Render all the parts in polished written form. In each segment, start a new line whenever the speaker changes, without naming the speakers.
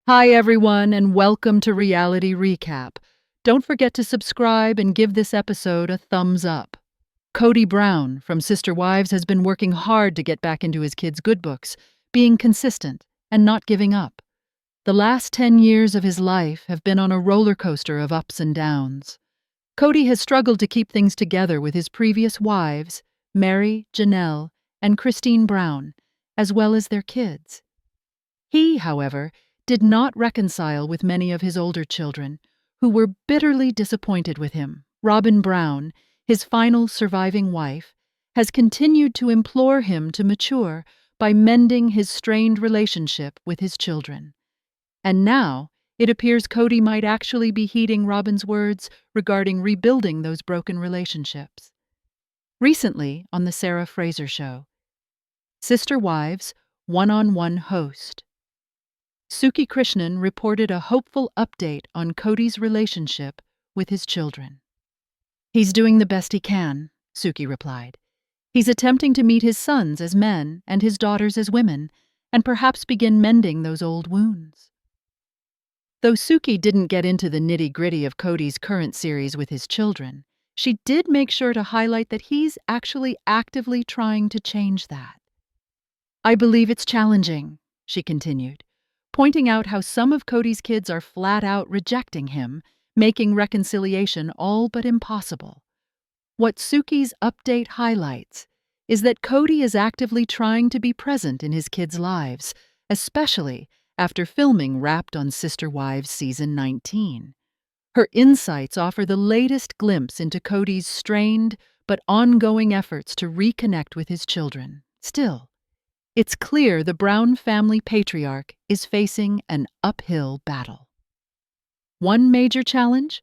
Hi, everyone, and welcome to Reality Recap. Don't forget to subscribe and give this episode a thumbs up. Kody Brown from Sister Wives has been working hard to get back into his kids' good books, being consistent and not giving up. The last 10 years of his life have been on a roller coaster of ups and downs. Kody has struggled to keep things together with his previous wives, Mary, Janelle, and Christine Brown, as well as their kids. He, however, did not reconcile with many of his older children, who were bitterly disappointed with him. Robyn Brown, his final surviving wife, has continued to implore him to mature by mending his strained relationship with his children. And now, it appears Kody might actually be heeding Robyn's words regarding rebuilding those broken relationships. Recently, on The Sarah Fraser Show, Sister Wives one-on-one host Suki Krishnan reported a hopeful update on Kody's relationship with his children. "He's doing the best he can," Suki replied. "He's attempting to meet his sons as men and his daughters as women, and perhaps begin mending those old wounds." Though Suki didn't get into the nitty-gritty of Kody's current series with his children, she did make sure to highlight that he's actually actively trying to change that. "I believe it's challenging," she continued, pointing out how some of Kody's kids are flat out rejecting him, making reconciliation all but impossible. What Suki's update highlights is that Kody is actively trying to be present in his kids' lives, especially after filming Wrapped on Sister Wives Season 19. Her insights offer the latest glimpse into Kody's strained but ongoing efforts to reconnect with his children. Still, it's clear the Brown family patriarch is facing an uphill battle. One major challenge?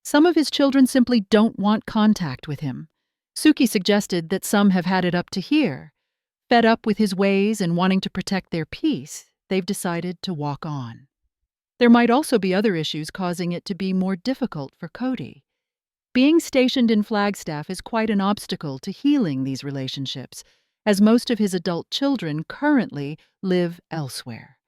Some of his children simply don't want contact with him. Suki suggested that some have had it up to here. Fed up with his ways and wanting to protect their peace, they've decided to walk on. There might also be other issues causing it to be more difficult for Kody. Being stationed in Flagstaff is quite an obstacle to healing these relationships, as most of his adult children currently live elsewhere.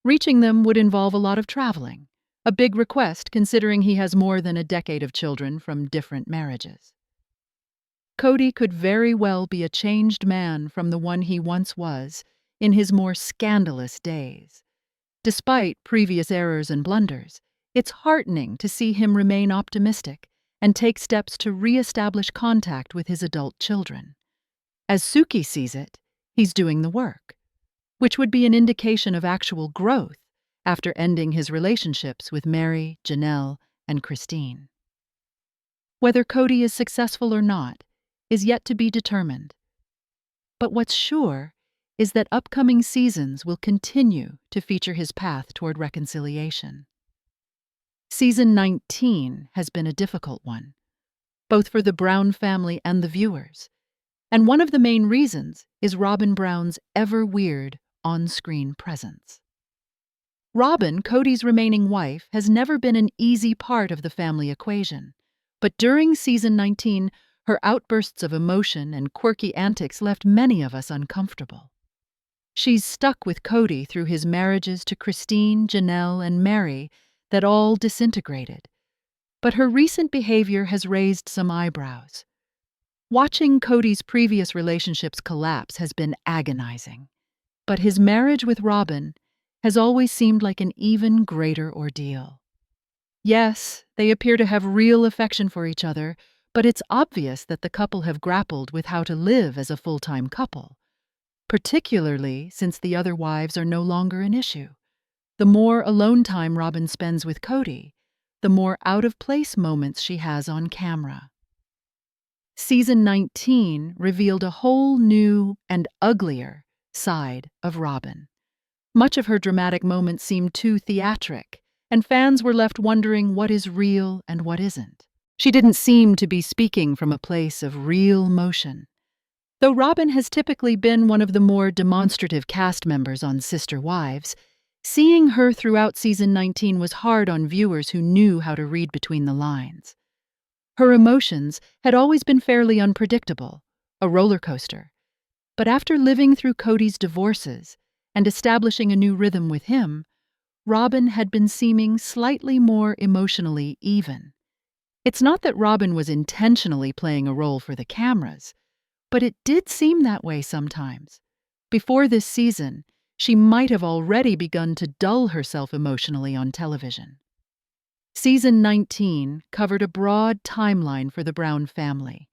Reaching them would involve a lot of traveling, a big request considering he has more than a decade of children from different marriages. Kody could very well be a changed man from the one he once was in his more scandalous days. Despite previous errors and blunders, it's heartening to see him remain optimistic and take steps to re-establish contact with his adult children. As Suki sees it, he's doing the work, which would be an indication of actual growth after ending his relationships with Mary, Janelle, and Christine. Whether Kody is successful or not is yet to be determined. But what's sure is that upcoming seasons will continue to feature his path toward reconciliation. Season 19 has been a difficult one, both for the Brown family and the viewers. And one of the main reasons is Robyn Brown's ever-weird on-screen presence. Robyn, Kody's remaining wife, has never been an easy part of the family equation. But during Season 19, her outbursts of emotion and quirky antics left many of us uncomfortable. She's stuck with Kody through his marriages to Christine, Janelle, and Mary that all disintegrated. But her recent behavior has raised some eyebrows. Watching Kody's previous relationships collapse has been agonizing, but his marriage with Robyn has always seemed like an even greater ordeal. Yes, they appear to have real affection for each other, but it's obvious that the couple have grappled with how to live as a full-time couple, particularly since the other wives are no longer an issue. The more alone time Robyn spends with Kody, the more out-of-place moments she has on camera. Season 19 revealed a whole new and uglier side of Robyn. Much of her dramatic moments seemed too theatric, and fans were left wondering what is real and what isn't. She didn't seem to be speaking from a place of real emotion. Though Robyn has typically been one of the more demonstrative cast members on Sister Wives, seeing her throughout Season 19 was hard on viewers who knew how to read between the lines. Her emotions had always been fairly unpredictable, a roller coaster. But after living through Kody's divorces and establishing a new rhythm with him, Robyn had been seeming slightly more emotionally even. It's not that Robyn was intentionally playing a role for the cameras, but it did seem that way sometimes. Before this season, she might have already begun to dull herself emotionally on television. Season 19 covered a broad timeline for the Brown family,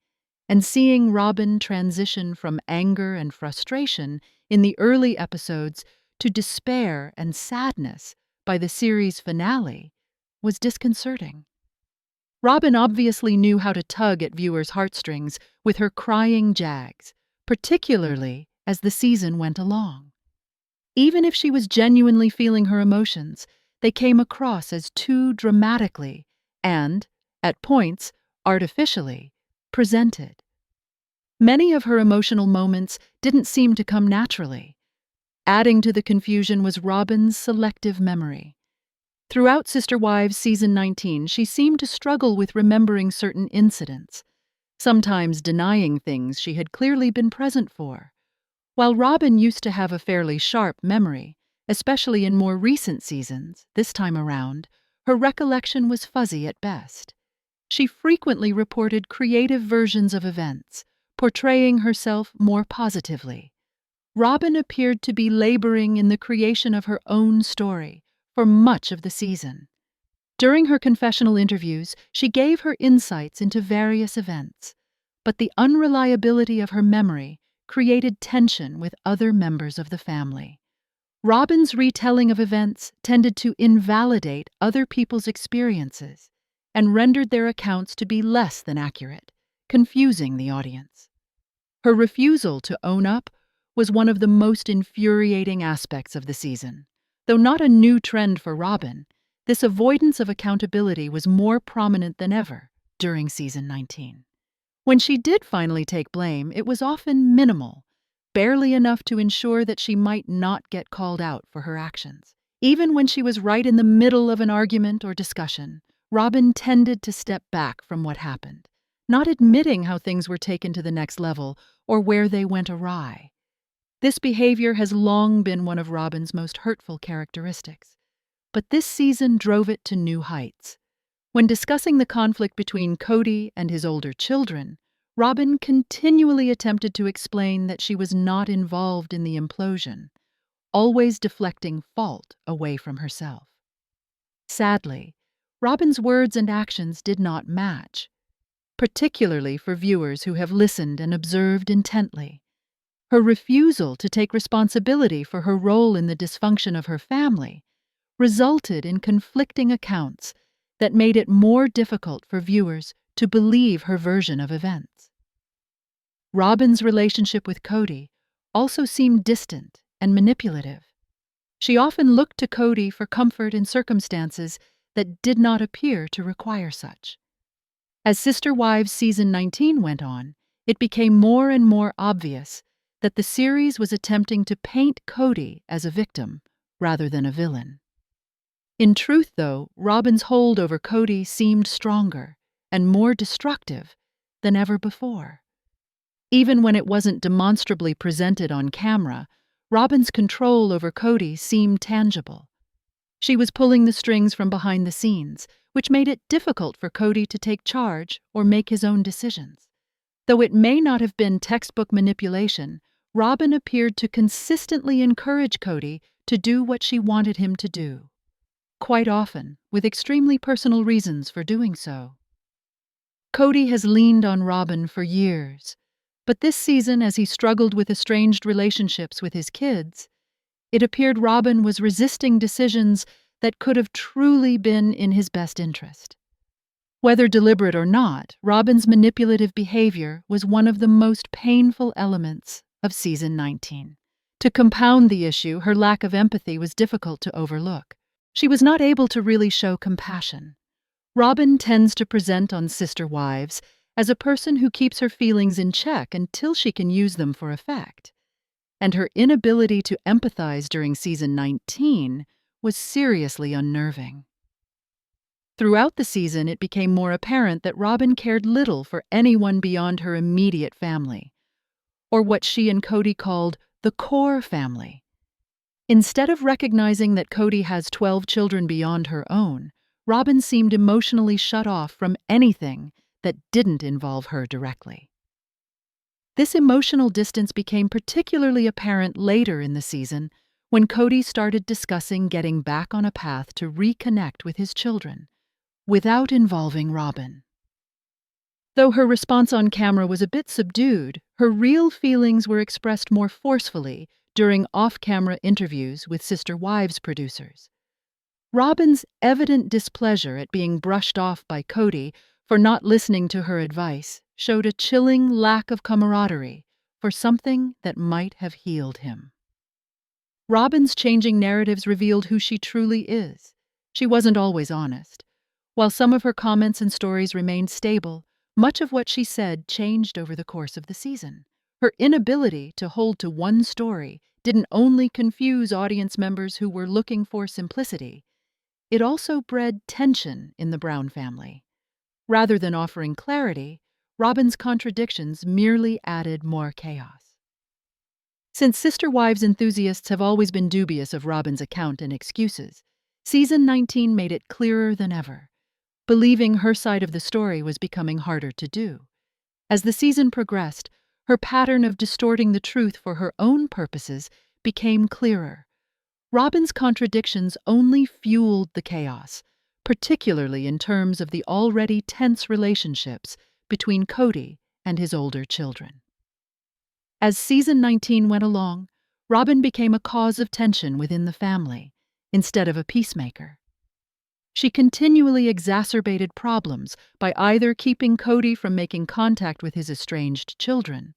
and seeing Robyn transition from anger and frustration in the early episodes to despair and sadness by the series finale was disconcerting. Robyn obviously knew how to tug at viewers' heartstrings with her crying jags, particularly as the season went along. Even if she was genuinely feeling her emotions, they came across as too dramatically and, at points, artificially presented. Many of her emotional moments didn't seem to come naturally. Adding to the confusion was Robyn's selective memory. Throughout Sister Wives Season 19, she seemed to struggle with remembering certain incidents, sometimes denying things she had clearly been present for. While Robyn used to have a fairly sharp memory, especially in more recent seasons, this time around, her recollection was fuzzy at best. She frequently reported creative versions of events, portraying herself more positively. Robyn appeared to be laboring in the creation of her own story for much of the season. During her confessional interviews, she gave her insights into various events, but the unreliability of her memory created tension with other members of the family. Robyn's retelling of events tended to invalidate other people's experiences and rendered their accounts to be less than accurate, confusing the audience. Her refusal to own up was one of the most infuriating aspects of the season. Though not a new trend for Robyn, this avoidance of accountability was more prominent than ever during Season 19. When she did finally take blame, it was often minimal, barely enough to ensure that she might not get called out for her actions. Even when she was right in the middle of an argument or discussion, Robyn tended to step back from what happened, not admitting how things were taken to the next level or where they went awry. This behavior has long been one of Robyn's most hurtful characteristics, but this season drove it to new heights. When discussing the conflict between Kody and his older children, Robyn continually attempted to explain that she was not involved in the implosion, always deflecting fault away from herself. Sadly, Robyn's words and actions did not match, particularly for viewers who have listened and observed intently. Her refusal to take responsibility for her role in the dysfunction of her family resulted in conflicting accounts that made it more difficult for viewers to believe her version of events. Robyn's relationship with Kody also seemed distant and manipulative. She often looked to Kody for comfort in circumstances that did not appear to require such. As Sister Wives Season 19 went on, it became more and more obvious that the series was attempting to paint Kody as a victim rather than a villain. In truth, though, Robyn's hold over Kody seemed stronger and more destructive than ever before. Even when it wasn't demonstrably presented on camera, Robyn's control over Kody seemed tangible. She was pulling the strings from behind the scenes, which made it difficult for Kody to take charge or make his own decisions. Though it may not have been textbook manipulation, Robyn appeared to consistently encourage Kody to do what she wanted him to do, quite often with extremely personal reasons for doing so. Kody has leaned on Robyn for years, but this season, as he struggled with estranged relationships with his kids, it appeared Robyn was resisting decisions that could have truly been in his best interest. Whether deliberate or not, Robyn's manipulative behavior was one of the most painful elements of Season 19. To compound the issue, her lack of empathy was difficult to overlook. She was not able to really show compassion. Robyn tends to present on Sister Wives as a person who keeps her feelings in check until she can use them for effect, and her inability to empathize during Season 19 was seriously unnerving. Throughout the season, it became more apparent that Robyn cared little for anyone beyond her immediate family, or what she and Kody called the core family. Instead of recognizing that Kody has 12 children beyond her own, Robyn seemed emotionally shut off from anything that didn't involve her directly. This emotional distance became particularly apparent later in the season when Kody started discussing getting back on a path to reconnect with his children, without involving Robyn. Though her response on camera was a bit subdued, her real feelings were expressed more forcefully during off-camera interviews with Sister Wives producers. Robyn's evident displeasure at being brushed off by Kody for not listening to her advice showed a chilling lack of camaraderie for something that might have healed him. Robyn's changing narratives revealed who she truly is. She wasn't always honest. While some of her comments and stories remained stable, much of what she said changed over the course of the season. Her inability to hold to one story didn't only confuse audience members who were looking for simplicity, it also bred tension in the Brown family. Rather than offering clarity, Robyn's contradictions merely added more chaos. Since Sister Wives enthusiasts have always been dubious of Robyn's account and excuses, Season 19 made it clearer than ever. Believing her side of the story was becoming harder to do. As the season progressed, her pattern of distorting the truth for her own purposes became clearer. Robyn's contradictions only fueled the chaos, particularly in terms of the already tense relationships between Kody and his older children. As Season 19 went along, Robyn became a cause of tension within the family, instead of a peacemaker. She continually exacerbated problems by either keeping Kody from making contact with his estranged children,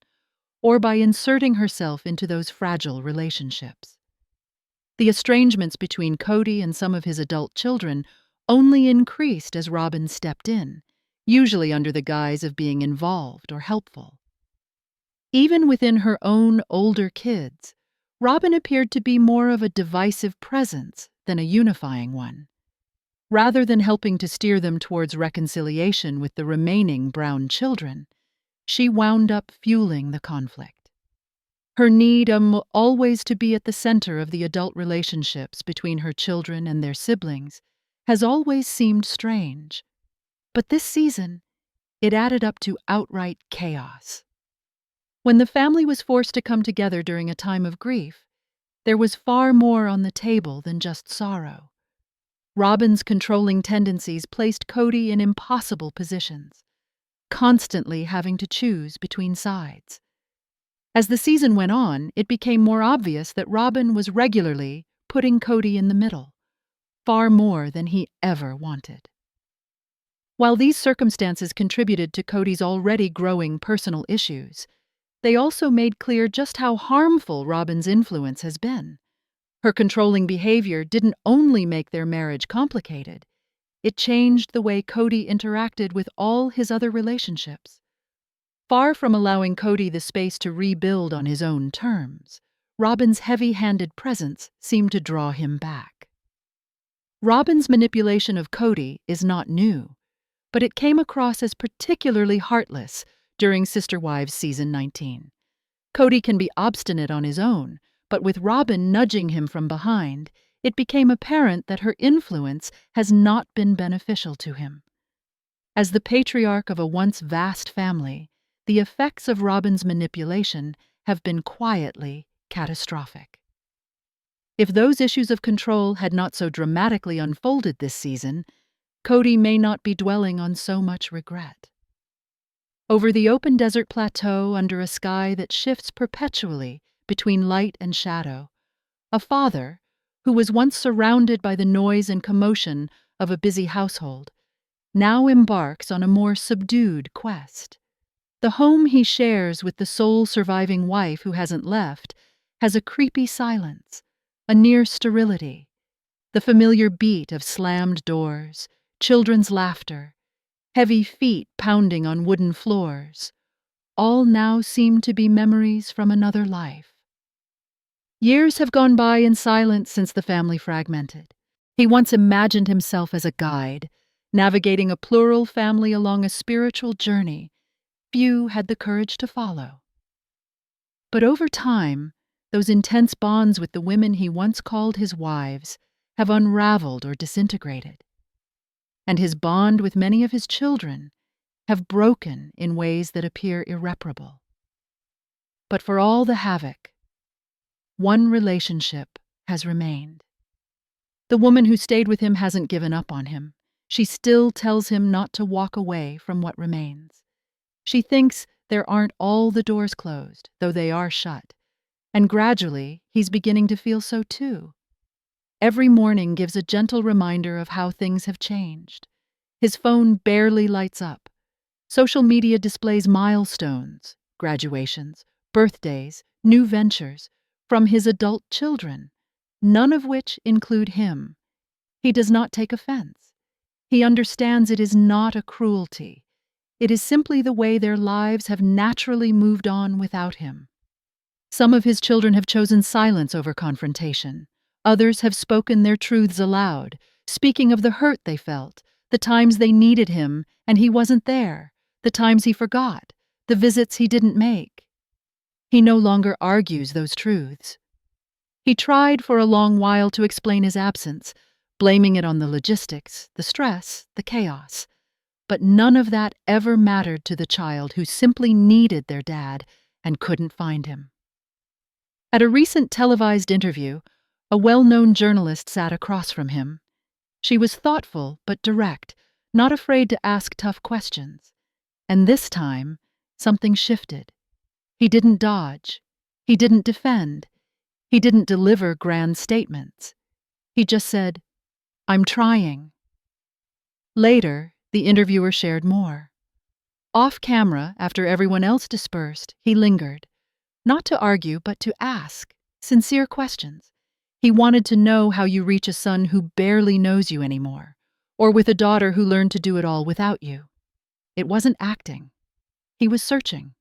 or by inserting herself into those fragile relationships. The estrangements between Kody and some of his adult children only increased as Robyn stepped in, usually under the guise of being involved or helpful. Even within her own older kids, Robyn appeared to be more of a divisive presence than a unifying one. Rather than helping to steer them towards reconciliation with the remaining Brown children, she wound up fueling the conflict. Her need always to be at the center of the adult relationships between her children and their siblings has always seemed strange. But this season, it added up to outright chaos. When the family was forced to come together during a time of grief, there was far more on the table than just sorrow. Robyn's controlling tendencies placed Kody in impossible positions, constantly having to choose between sides. As the season went on, it became more obvious that Robyn was regularly putting Kody in the middle, far more than he ever wanted. While these circumstances contributed to Kody's already growing personal issues, they also made clear just how harmful Robyn's influence has been. Her controlling behavior didn't only make their marriage complicated, it changed the way Kody interacted with all his other relationships. Far from allowing Kody the space to rebuild on his own terms, Robyn's heavy-handed presence seemed to draw him back. Robyn's manipulation of Kody is not new, but it came across as particularly heartless during Sister Wives Season 19. Kody can be obstinate on his own, but with Robyn nudging him from behind, it became apparent that her influence has not been beneficial to him. As the patriarch of a once vast family, the effects of Robyn's manipulation have been quietly catastrophic. If those issues of control had not so dramatically unfolded this season, Kody may not be dwelling on so much regret. Over the open desert plateau under a sky that shifts perpetually between light and shadow, a father, who was once surrounded by the noise and commotion of a busy household, now embarks on a more subdued quest. The home he shares with the sole surviving wife who hasn't left has a creepy silence, a near sterility. The familiar beat of slammed doors, children's laughter, heavy feet pounding on wooden floors, all now seem to be memories from another life. Years have gone by in silence since the family fragmented. He once imagined himself as a guide, navigating a plural family along a spiritual journey few had the courage to follow. But over time, Those intense bonds with the women he once called his wives have unraveled or disintegrated. And his bond with many of his children have broken in ways that appear irreparable. But for all the havoc, one relationship has remained. The woman who stayed with him hasn't given up on him. She still tells him not to walk away from what remains. She thinks there aren't all the doors closed, though they are shut. And gradually, he's beginning to feel so too. Every morning gives a gentle reminder of how things have changed. His phone barely lights up. Social media displays milestones, graduations, birthdays, new ventures, from his adult children, none of which include him. He does not take offense. He understands it is not a cruelty. It is simply the way their lives have naturally moved on without him. Some of his children have chosen silence over confrontation. Others have spoken their truths aloud, speaking of the hurt they felt, the times they needed him and he wasn't there, the times he forgot, the visits he didn't make. He no longer argues those truths. He tried for a long while to explain his absence, blaming it on the logistics, the stress, the chaos. But none of that ever mattered to the child who simply needed their dad and couldn't find him. At a recent televised interview, a well-known journalist sat across from him. She was thoughtful but direct, not afraid to ask tough questions. And this time, something shifted. He didn't dodge. He didn't defend. He didn't deliver grand statements. He just said, "I'm trying." Later, the interviewer shared more. Off camera, after everyone else dispersed, he lingered, not to argue but to ask sincere questions. He wanted to know how you reach a son who barely knows you anymore, or with a daughter who learned to do it all without you. It wasn't acting. He was searching,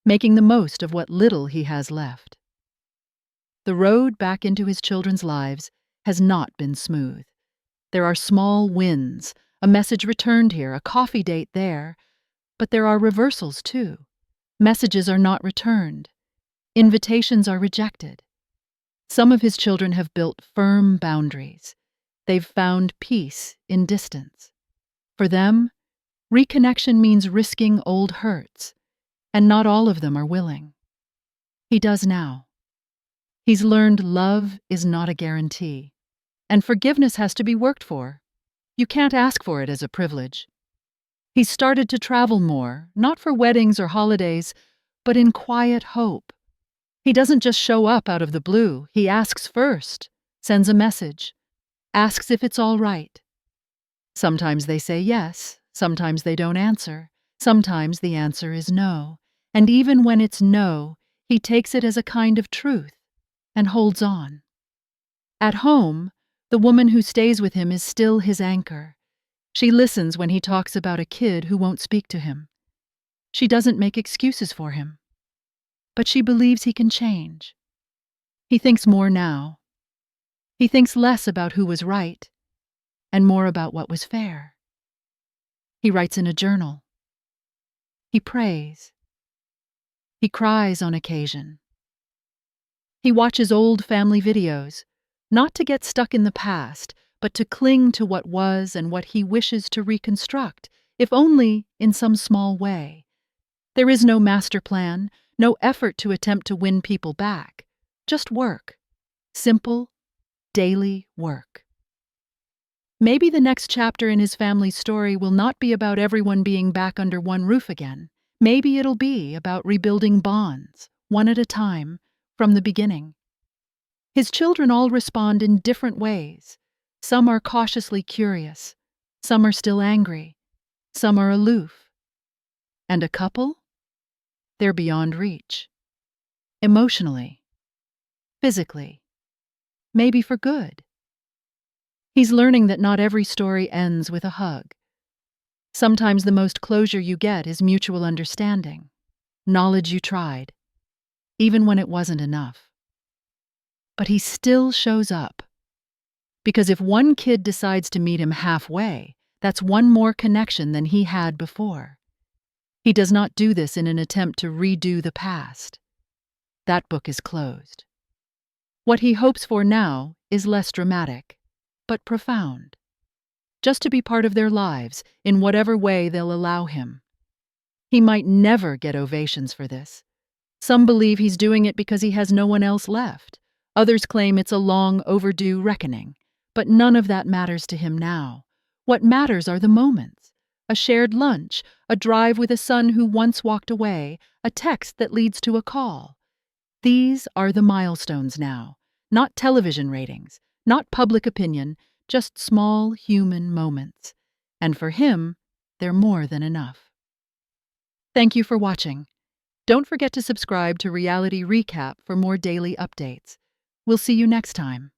making the most of what little he has left. The road back into his children's lives has not been smooth. There are small wins, a message returned here, a coffee date there, but there are reversals too. Messages are not returned. Invitations are rejected. Some of his children have built firm boundaries. They've found peace in distance. For them, reconnection means risking old hurts, and not all of them are willing. He does now. He's learned love is not a guarantee, and forgiveness has to be worked for. You can't ask for it as a privilege. He's started to travel more, not for weddings or holidays, but in quiet hope. He doesn't just show up out of the blue. He asks first, sends a message, asks if it's all right. Sometimes they say yes, sometimes they don't answer, sometimes the answer is no. And even when it's no, he takes it as a kind of truth and holds on. At home, the woman who stays with him is still his anchor. She listens when he talks about a kid who won't speak to him. She doesn't make excuses for him, but she believes he can change. He thinks more now. He thinks less about who was right and more about what was fair. He writes in a journal. He prays. He cries on occasion. He watches old family videos, not to get stuck in the past, but to cling to what was and what he wishes to reconstruct, if only in some small way. There is no master plan, no effort to attempt to win people back, just work. Simple, daily work. Maybe the next chapter in his family's story will not be about everyone being back under one roof again. Maybe it'll be about rebuilding bonds, one at a time, from the beginning. His children all respond in different ways. Some are cautiously curious. Some are still angry. Some are aloof. And a couple? They're beyond reach. Emotionally. Physically. Maybe for good. He's learning that not every story ends with a hug. Sometimes the most closure you get is mutual understanding, knowledge you tried, even when it wasn't enough. But he still shows up. Because if one kid decides to meet him halfway, that's one more connection than he had before. He does not do this in an attempt to redo the past. That book is closed. What he hopes for now is less dramatic, but profound. Just to be part of their lives in whatever way they'll allow him. He might never get ovations for this. Some believe he's doing it because he has no one else left. Others claim it's a long overdue reckoning. But none of that matters to him now. What matters are the moments. A shared lunch, a drive with a son who once walked away, a text that leads to a call. These are the milestones now. Not television ratings, not public opinion, just small human moments. And for him, they're more than enough. Thank you for watching. Don't forget to subscribe to Reality Recap for more daily updates. We'll see you next time.